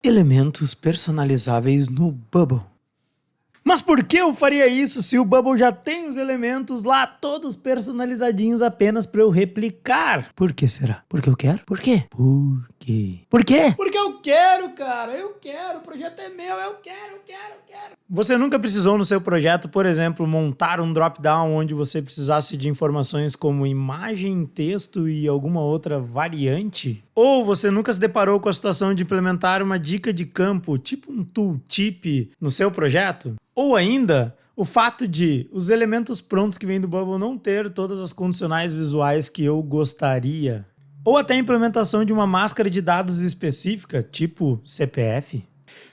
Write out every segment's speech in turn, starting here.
Elementos personalizáveis no Bubble. Mas por que eu faria isso se o Bubble já tem os elementos lá todos personalizadinhos apenas para eu replicar? Por que será? Porque eu quero? Por quê? Por quê? Por quê? Porque eu quero, cara. Eu quero. O projeto é meu. Eu quero. Você nunca precisou no seu projeto, por exemplo, montar um drop-down onde você precisasse de informações como imagem, texto e alguma outra variante? Ou você nunca se deparou com a situação de implementar uma dica de campo, tipo um tooltip, no seu projeto? Ou ainda, o fato de os elementos prontos que vêm do Bubble não ter todas as condicionais visuais que eu gostaria? Ou até a implementação de uma máscara de dados específica, tipo CPF?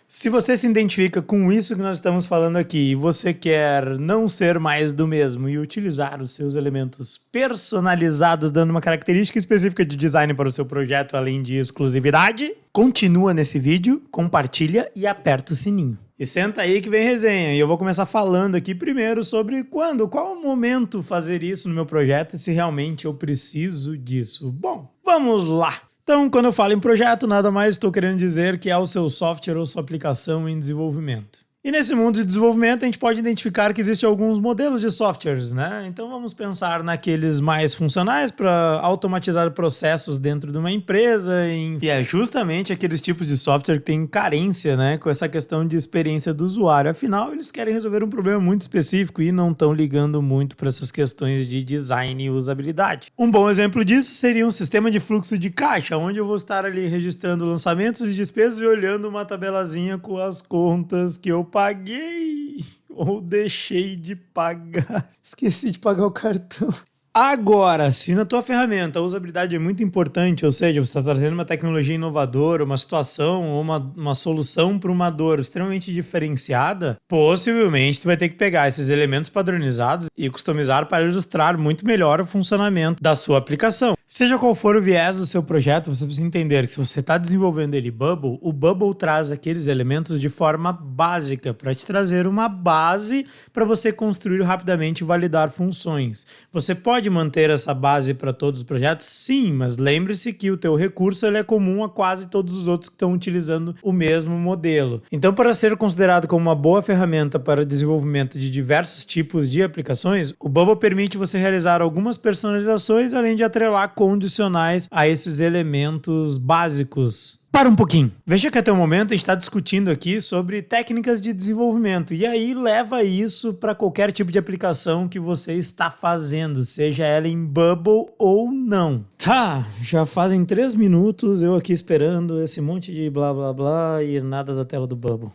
Se você se identifica com isso que nós estamos falando aqui e você quer não ser mais do mesmo e utilizar os seus elementos personalizados dando uma característica específica de design para o seu projeto além de exclusividade, continua nesse vídeo, compartilha e aperta o sininho. E senta aí que vem resenha, e eu vou começar falando aqui primeiro sobre qual o momento fazer isso no meu projeto e se realmente eu preciso disso. Bom, vamos lá! Então, quando eu falo em projeto, nada mais estou querendo dizer que é o seu software ou sua aplicação em desenvolvimento. E nesse mundo de desenvolvimento, a gente pode identificar que existem alguns modelos de softwares, né? Então vamos pensar naqueles mais funcionais para automatizar processos dentro de uma empresa. E é justamente aqueles tipos de software que tem carência, né? Com essa questão de experiência do usuário. Afinal, eles querem resolver um problema muito específico e não estão ligando muito para essas questões de design e usabilidade. Um bom exemplo disso seria um sistema de fluxo de caixa, onde eu vou estar ali registrando lançamentos e despesas e olhando uma tabelazinha com as contas que eu paguei ou deixei de pagar. Esqueci de pagar o cartão. Agora, se na tua ferramenta a usabilidade é muito importante, ou seja, você está trazendo uma tecnologia inovadora, uma situação ou uma solução para uma dor extremamente diferenciada, possivelmente tu vai ter que pegar esses elementos padronizados e customizar para ilustrar muito melhor o funcionamento da sua aplicação. Seja qual for o viés do seu projeto, você precisa entender que se você está desenvolvendo ele Bubble, o Bubble traz aqueles elementos de forma básica para te trazer uma base para você construir rapidamente e validar funções. Você pode manter essa base para todos os projetos? Sim, mas lembre-se que o teu recurso ele é comum a quase todos os outros que estão utilizando o mesmo modelo. Então, para ser considerado como uma boa ferramenta para o desenvolvimento de diversos tipos de aplicações, o Bubble permite você realizar algumas personalizações, além de atrelar condicionais a esses elementos básicos. Para um pouquinho. Veja que até o momento a gente está discutindo aqui sobre técnicas de desenvolvimento e aí leva isso para qualquer tipo de aplicação que você está fazendo, seja ela em Bubble ou não. Tá, já fazem 3 minutos eu aqui esperando esse monte de blá blá blá e nada da tela do Bubble.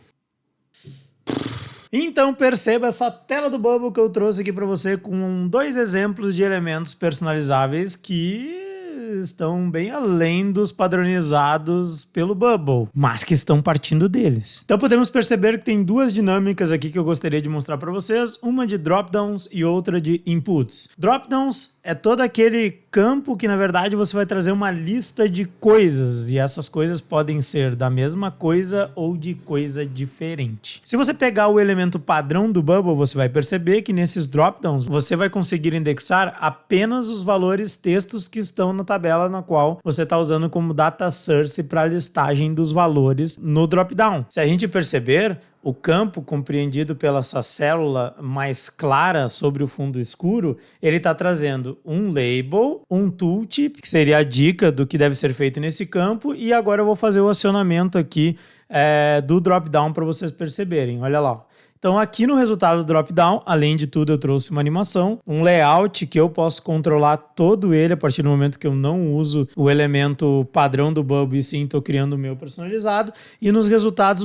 Então perceba essa tela do Bubble que eu trouxe aqui para você com 2 exemplos de elementos personalizáveis que estão bem além dos padronizados pelo Bubble, mas que estão partindo deles. Então podemos perceber que tem 2 dinâmicas aqui que eu gostaria de mostrar para vocês, uma de dropdowns e outra de inputs. Dropdowns é todo aquele campo que na verdade você vai trazer uma lista de coisas e essas coisas podem ser da mesma coisa ou de coisa diferente. Se você pegar o elemento padrão do Bubble, você vai perceber que nesses dropdowns você vai conseguir indexar apenas os valores textos que estão na tabela na qual você está usando como data source para a listagem dos valores no dropdown. Se a gente perceber, o campo compreendido pela essa célula mais clara sobre o fundo escuro, ele está trazendo um label, um tooltip, que seria a dica do que deve ser feito nesse campo, e agora eu vou fazer o acionamento aqui do dropdown para vocês perceberem. Olha lá. Então aqui no resultado do dropdown, além de tudo eu trouxe uma animação, um layout que eu posso controlar todo ele a partir do momento que eu não uso o elemento padrão do Bubble e sim estou criando o meu personalizado. E nos resultados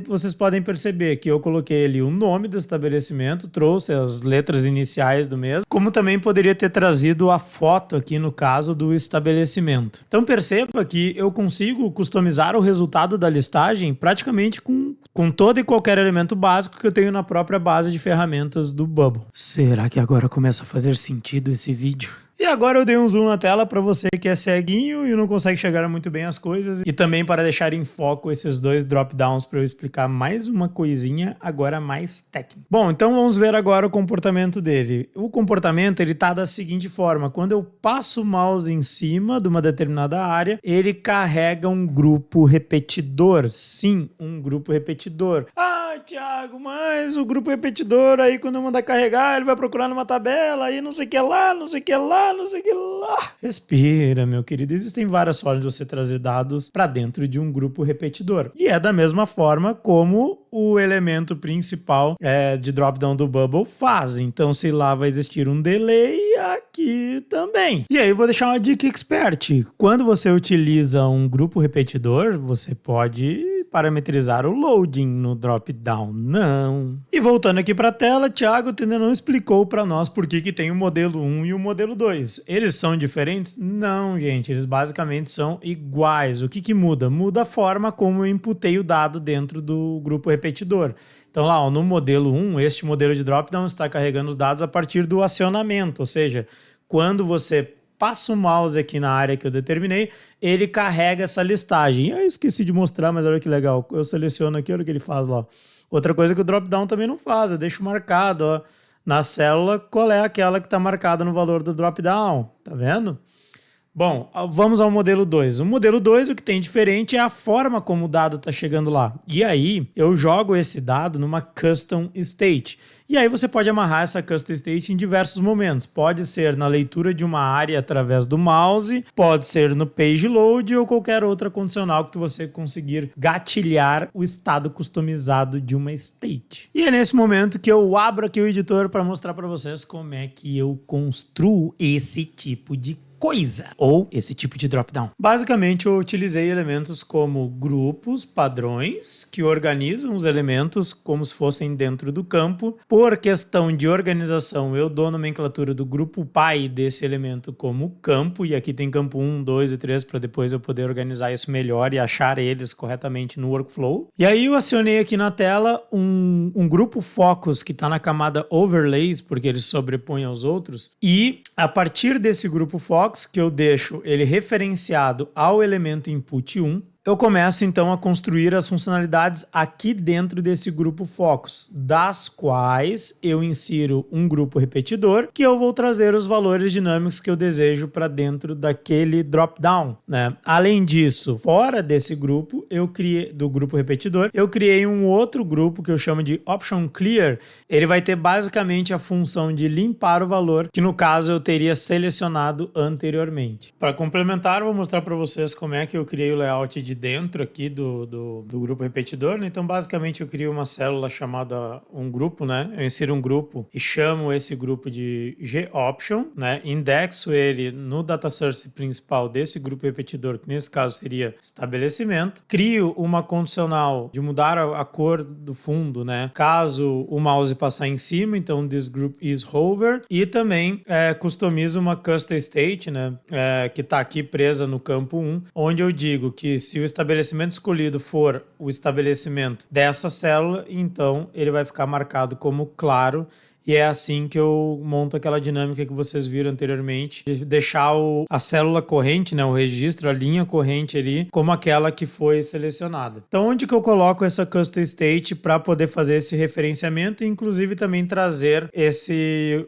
vocês podem perceber que eu coloquei ali o nome do estabelecimento, trouxe as letras iniciais do mesmo, como também poderia ter trazido a foto aqui no caso do estabelecimento. Então perceba que eu consigo customizar o resultado da listagem praticamente com todo e qualquer elemento básico que eu tenho na própria base de ferramentas do Bubble. Será que agora começa a fazer sentido esse vídeo? E agora eu dei um zoom na tela para você que é ceguinho e não consegue chegar muito bem às coisas, e também para deixar em foco esses dois drop-downs para eu explicar mais uma coisinha agora mais técnica. Bom, então vamos ver agora o comportamento dele. O comportamento ele tá da seguinte forma: quando eu passo o mouse em cima de uma determinada área, ele carrega um grupo repetidor. Sim, um grupo repetidor. Ah, Thiago, mas o grupo repetidor aí quando eu mandar carregar, ele vai procurar numa tabela, aí não sei o que lá, não sei o que lá, não sei o que lá. Respira, meu querido. Existem várias formas de você trazer dados para dentro de um grupo repetidor. E é da mesma forma como o elemento principal de dropdown do Bubble faz. Então, se lá vai existir um delay, aqui também. E aí eu vou deixar uma dica expert. Quando você utiliza um grupo repetidor, você pode parametrizar o loading no drop-down, não. E voltando aqui para a tela, Thiago ainda não explicou para nós por que tem o modelo 1 e o modelo 2. Eles são diferentes? Não, gente, eles basicamente são iguais. O que muda? Muda a forma como eu imputei o dado dentro do grupo repetidor. Então lá, ó, no modelo 1, este modelo de drop-down está carregando os dados a partir do acionamento, ou seja, quando você passa o mouse aqui na área que eu determinei, ele carrega essa listagem. Eu esqueci de mostrar, mas olha que legal. Eu seleciono aqui, olha o que ele faz lá. Outra coisa que o drop-down também não faz, eu deixo marcado, ó, na célula qual é aquela que está marcada no valor do drop-down. Tá vendo? Bom, vamos ao modelo 2. O modelo 2, o que tem diferente é a forma como o dado está chegando lá. E aí, eu jogo esse dado numa custom state. E aí você pode amarrar essa custom state em diversos momentos. Pode ser na leitura de uma área através do mouse, pode ser no page load ou qualquer outra condicional que você conseguir gatilhar o estado customizado de uma state. E é nesse momento que eu abro aqui o editor para mostrar para vocês como é que eu construo esse tipo de coisa, ou esse tipo de drop-down. Basicamente, eu utilizei elementos como grupos, padrões, que organizam os elementos como se fossem dentro do campo. Por questão de organização, eu dou a nomenclatura do grupo pai desse elemento como campo, e aqui tem campo 1, 2 e 3, para depois eu poder organizar isso melhor e achar eles corretamente no workflow. E aí eu acionei aqui na tela um grupo focus que está na camada overlays, porque ele sobrepõe aos outros, e a partir desse grupo focus, que eu deixo ele referenciado ao elemento input 1, eu começo então a construir as funcionalidades aqui dentro desse grupo focus, das quais eu insiro um grupo repetidor, que eu vou trazer os valores dinâmicos que eu desejo para dentro daquele drop-down, né? Além disso, fora desse grupo, do grupo repetidor, eu criei um outro grupo que eu chamo de option clear. Ele vai ter basicamente a função de limpar o valor, que no caso eu teria selecionado anteriormente. Para complementar, eu vou mostrar para vocês como é que eu criei o layout de dentro aqui do grupo repetidor, né? Então basicamente eu crio uma célula chamada um grupo, né? Eu insiro um grupo e chamo esse grupo de gOption, né? Indexo ele no data source principal desse grupo repetidor, que nesse caso seria estabelecimento. Crio uma condicional de mudar a cor do fundo, né? Caso o mouse passar em cima, então this group is hover, e também customizo uma custom state, né? Que está aqui presa no campo 1, onde eu digo que se o estabelecimento escolhido for o estabelecimento dessa célula, então ele vai ficar marcado como claro. E é assim que eu monto aquela dinâmica que vocês viram anteriormente, de deixar a célula corrente, né, o registro, a linha corrente ali, como aquela que foi selecionada. Então, onde que eu coloco essa custom state para poder fazer esse referenciamento e, inclusive, também trazer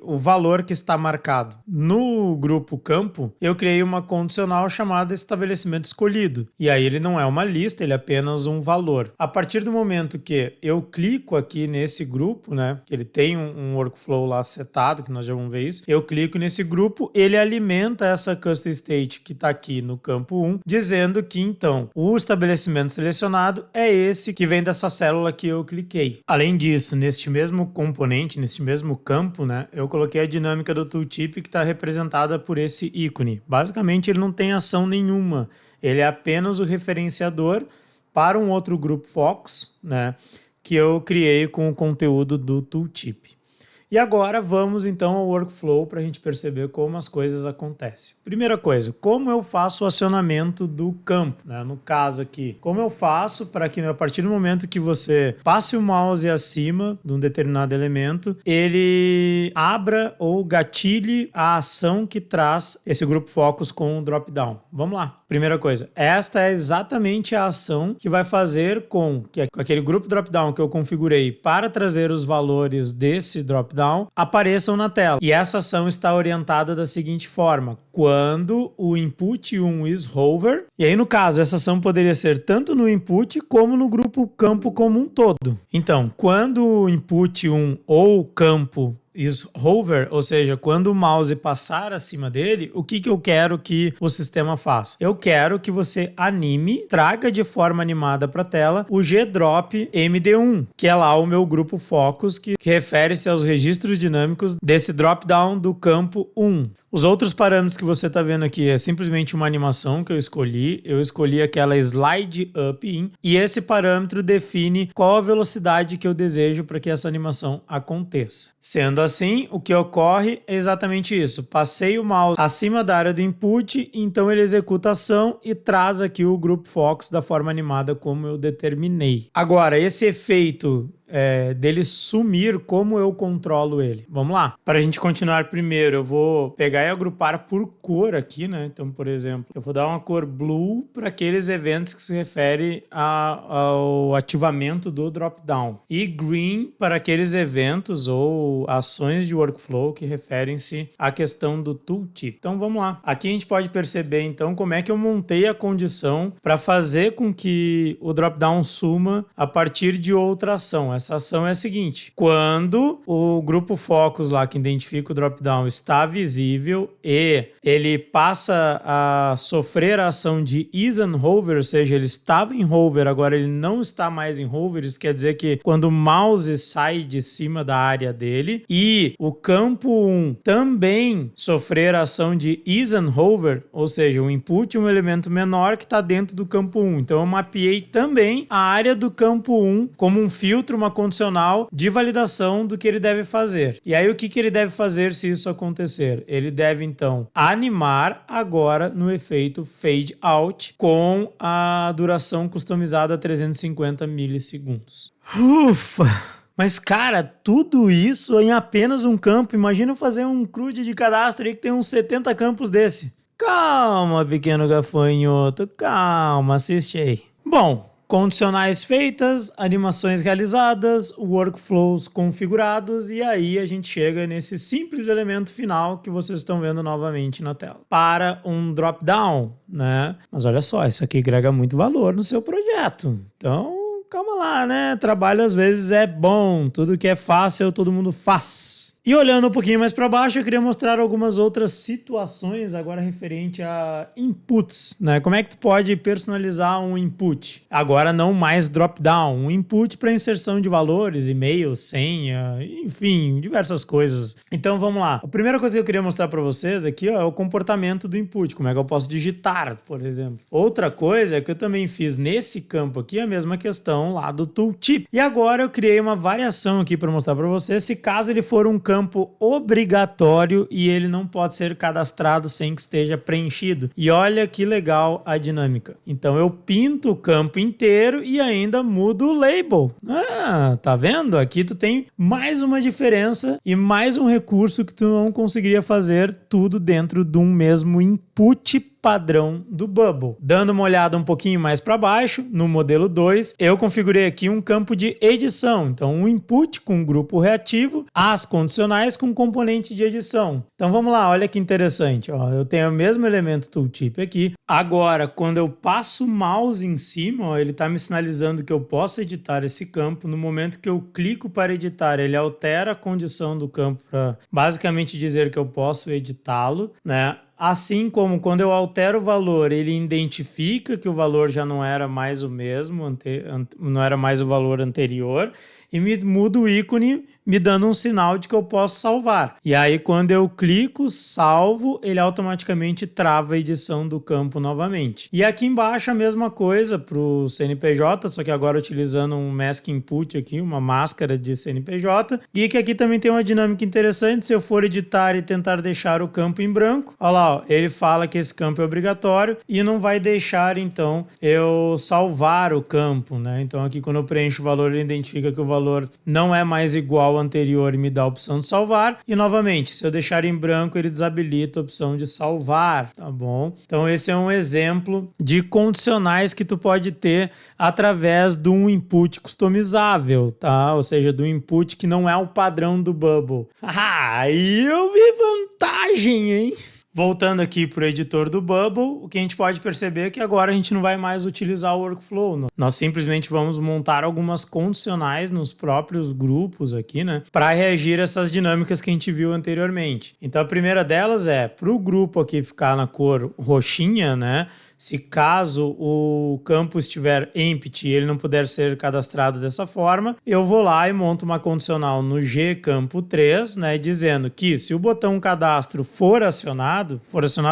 o valor que está marcado? No grupo campo, eu criei uma condicional chamada estabelecimento escolhido. E aí ele não é uma lista, ele é apenas um valor. A partir do momento que eu clico aqui nesse grupo, né, que ele tem um workflow lá setado, que nós já vamos ver isso, eu clico nesse grupo, ele alimenta essa custom state que está aqui no campo 1, dizendo que então o estabelecimento selecionado é esse que vem dessa célula que eu cliquei. Além disso, neste mesmo componente, neste mesmo campo, né, eu coloquei a dinâmica do tooltip que está representada por esse ícone. Basicamente, ele não tem ação nenhuma, ele é apenas o referenciador para um outro grupo focus, né, que eu criei com o conteúdo do tooltip. E agora vamos então ao workflow para a gente perceber como as coisas acontecem. Primeira coisa, como eu faço o acionamento do campo, né? No caso aqui, como eu faço para que a partir do momento que você passe o mouse acima de um determinado elemento, ele abra ou gatilhe a ação que traz esse grupo focus com o drop-down. Vamos lá. Primeira coisa, esta é exatamente a ação que vai fazer com que aquele grupo drop-down que eu configurei para trazer os valores desse drop-down apareçam na tela. E essa ação está orientada da seguinte forma: quando o input 1 is hover, e aí no caso essa ação poderia ser tanto no input como no grupo campo como um todo. Então, quando o input 1 ou campo is hover, ou seja, quando o mouse passar acima dele, o que eu quero que o sistema faça? Eu quero que você anime, traga de forma animada para a tela o G-Drop MD1, que é lá o meu grupo focus, que refere-se aos registros dinâmicos desse drop-down do campo 1. Os outros parâmetros que você está vendo aqui é simplesmente uma animação que eu escolhi. Eu escolhi aquela slide up in e esse parâmetro define qual a velocidade que eu desejo para que essa animação aconteça. Sendo assim, o que ocorre é exatamente isso. Passei o mouse acima da área do input, então ele executa a ação e traz aqui o grupo focus da forma animada como eu determinei. Agora, esse efeito dele sumir, como eu controlo ele? Vamos lá. Para a gente continuar primeiro, eu vou pegar e agrupar por cor aqui, né? Então, por exemplo, eu vou dar uma cor blue para aqueles eventos que se referem ao ativamento do drop-down. E green para aqueles eventos ou ações de workflow que referem-se à questão do tooltip. Então, vamos lá. Aqui a gente pode perceber, então, como é que eu montei a condição para fazer com que o drop-down suma a partir de outra ação. Essa ação é a seguinte: quando o grupo focus lá que identifica o drop-down está visível e ele passa a sofrer a ação de is on hover, ou seja, ele estava em hover, agora ele não está mais em hover, isso quer dizer que quando o mouse sai de cima da área dele e o campo 1 também sofrer a ação de is on hover, ou seja, o input é um elemento menor que está dentro do campo 1. Então eu mapeei também a área do campo 1 como um filtro, uma condicional de validação do que ele deve fazer. E aí o que ele deve fazer se isso acontecer? Ele deve então animar agora no efeito fade out com a duração customizada a 350 milissegundos. Ufa! Mas, cara, tudo isso em apenas um campo. Imagina eu fazer um CRUD de cadastro aí que tem uns 70 campos desse. Calma, pequeno gafanhoto, calma, assiste aí. Bom, condicionais feitas, animações realizadas, workflows configurados e aí a gente chega nesse simples elemento final que vocês estão vendo novamente na tela. Para um drop-down, né? Mas olha só, isso aqui agrega muito valor no seu projeto. Então, calma lá, né? Trabalho às vezes é bom, tudo que é fácil todo mundo faz. E olhando um pouquinho mais para baixo, eu queria mostrar algumas outras situações agora referente a inputs, né? Como é que tu pode personalizar um input? Agora não mais drop-down, um input para inserção de valores, e-mail, senha, enfim, diversas coisas. Então vamos lá. A primeira coisa que eu queria mostrar para vocês aqui, ó, é o comportamento do input, como é que eu posso digitar, por exemplo. Outra coisa é que eu também fiz nesse campo aqui a mesma questão lá do tooltip. E agora eu criei uma variação aqui para mostrar para vocês, se caso ele for um campo obrigatório e ele não pode ser cadastrado sem que esteja preenchido. E olha que legal a dinâmica. Então eu pinto o campo inteiro e ainda mudo o label. Ah, tá vendo? Aqui tu tem mais uma diferença e mais um recurso que tu não conseguiria fazer tudo dentro de um mesmo input padrão do Bubble. Dando uma olhada um pouquinho mais para baixo, no modelo 2, eu configurei aqui um campo de edição. Então, um input com grupo reativo, as condicionais com componente de edição. Então, vamos lá, olha que interessante. Ó, eu tenho o mesmo elemento tooltip aqui. Agora, quando eu passo o mouse em cima, ó, ele está me sinalizando que eu posso editar esse campo. No momento que eu clico para editar, ele altera a condição do campo para basicamente dizer que eu posso editá-lo, né? Assim como quando eu altero o valor, ele identifica que o valor já não era mais o mesmo, não era mais o valor anterior, e me muda o ícone me dando um sinal de que eu posso salvar. E aí, quando eu clico, salvo, ele automaticamente trava a edição do campo novamente. E aqui embaixo a mesma coisa para o CNPJ, só que agora utilizando um mask input aqui, uma máscara de CNPJ, e que aqui também tem uma dinâmica interessante. Se eu for editar e tentar deixar o campo em branco, olha lá, ó, ele fala que esse campo é obrigatório e não vai deixar, então, eu salvar o campo, né? Então aqui quando eu preencho o valor, ele identifica que o valor não é mais igual ao anterior e me dá a opção de salvar. E novamente, se eu deixar em branco, ele desabilita a opção de salvar, tá bom? Então esse é um exemplo de condicionais que tu pode ter através de um input customizável, tá? Ou seja, do input que não é o padrão do Bubble. Aí eu vi vantagem, hein? Voltando aqui para o editor do Bubble, o que a gente pode perceber é que agora a gente não vai mais utilizar o workflow. Nós simplesmente vamos montar algumas condicionais nos próprios grupos aqui, né? Para reagir a essas dinâmicas que a gente viu anteriormente. Então a primeira delas é para o grupo aqui ficar na cor roxinha, né? Se caso o campo estiver empty e ele não puder ser cadastrado dessa forma, eu vou lá e monto uma condicional no gcampo3, né, dizendo que se o botão cadastro for acionado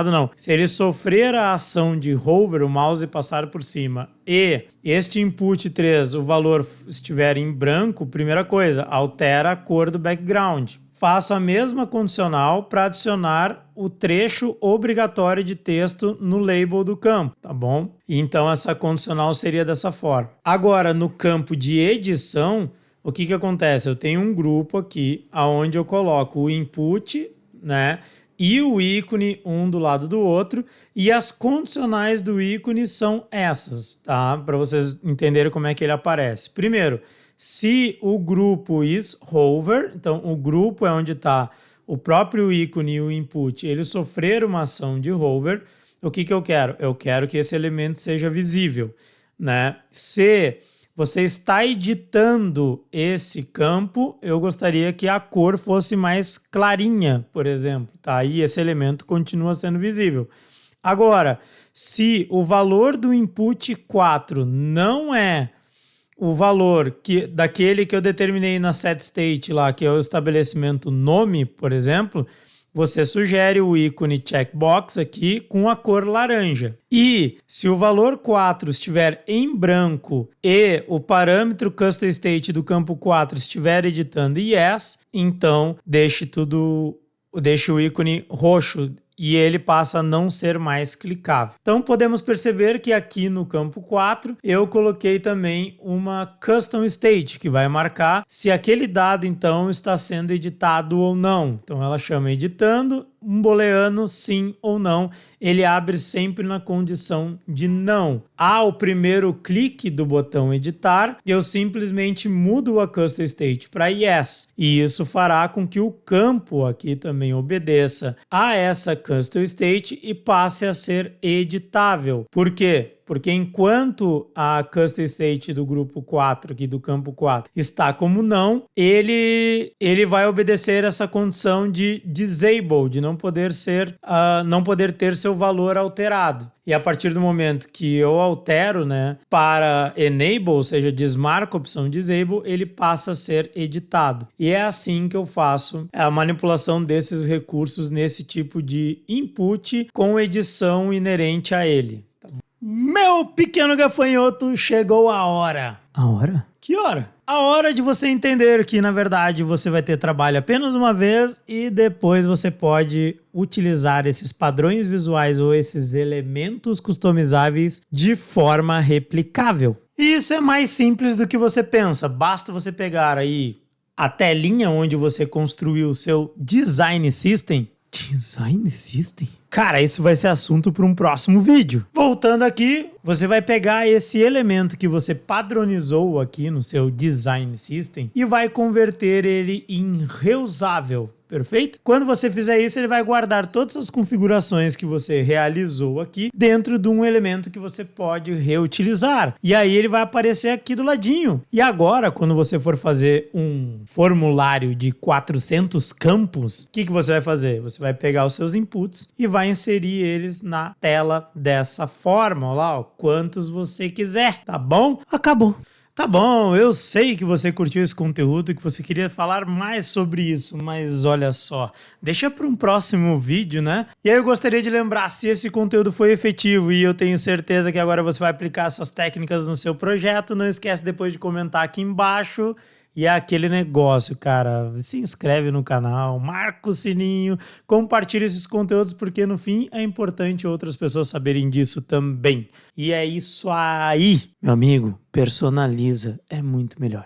não, se ele sofrer a ação de hover, o mouse passar por cima, e este input 3, o valor estiver em branco, primeira coisa, altera a cor do background. Faço a mesma condicional para adicionar o trecho obrigatório de texto no label do campo, tá bom? Então essa condicional seria dessa forma. Agora, no campo de edição, o que acontece? Eu tenho um grupo aqui onde eu coloco o input, né? E o ícone um do lado do outro, e as condicionais do ícone são essas, tá? Para vocês entenderem como é que ele aparece. Primeiro, se o grupo is hover, então o grupo é onde está o próprio ícone e o input, ele sofrer uma ação de hover, o que eu quero? Eu quero que esse elemento seja visível, né? Se você está editando esse campo, eu gostaria que a cor fosse mais clarinha, por exemplo, tá? E esse elemento continua sendo visível. Agora, se o valor do input 4 não é o valor daquele que eu determinei na setState lá, que é o estabelecimento nome, por exemplo, você sugere o ícone checkbox aqui com a cor laranja. E se o valor 4 estiver em branco e o parâmetro customState do campo 4 estiver editando yes, então deixe o ícone roxo e ele passa a não ser mais clicável. Então podemos perceber que aqui no campo 4 eu coloquei também uma custom state que vai marcar se aquele dado então está sendo editado ou não. Então ela chama editando, um booleano sim ou não, ele abre sempre na condição de não. Ao primeiro clique do botão editar, eu simplesmente mudo a custom state para yes, e isso fará com que o campo aqui também obedeça a essa custom state e passe a ser editável. Por quê? Porque enquanto a custom state do grupo 4, aqui do campo 4, está como não, ele vai obedecer essa condição de disable, de não poder ter seu valor alterado. E a partir do momento que eu altero, né, para enable, ou seja, desmarco a opção disable, ele passa a ser editado. E é assim que eu faço a manipulação desses recursos nesse tipo de input com edição inerente a ele. Meu pequeno gafanhoto, chegou a hora. A hora? Que hora? A hora de você entender que, na verdade, você vai ter trabalho apenas uma vez e depois você pode utilizar esses padrões visuais ou esses elementos customizáveis de forma replicável. E isso é mais simples do que você pensa. Basta você pegar aí a telinha onde você construiu o seu design system. Design system? Cara, isso vai ser assunto para um próximo vídeo. Voltando aqui, você vai pegar esse elemento que você padronizou aqui no seu design system e vai converter ele em reusável. Perfeito? Quando você fizer isso, ele vai guardar todas as configurações que você realizou aqui dentro de um elemento que você pode reutilizar. E aí ele vai aparecer aqui do ladinho. E agora, quando você for fazer um formulário de 400 campos, o que você vai fazer? Você vai pegar os seus inputs e vai inserir eles na tela dessa forma. Olha lá, ó, quantos você quiser, tá bom? Acabou. Tá bom, eu sei que você curtiu esse conteúdo e que você queria falar mais sobre isso, mas olha só, deixa para um próximo vídeo, né? E aí eu gostaria de lembrar, se esse conteúdo foi efetivo e eu tenho certeza que agora você vai aplicar essas técnicas no seu projeto, não esquece depois de comentar aqui embaixo. E é aquele negócio, cara, se inscreve no canal, marca o sininho, compartilha esses conteúdos, porque no fim é importante outras pessoas saberem disso também. E é isso aí, meu amigo, personaliza, é muito melhor.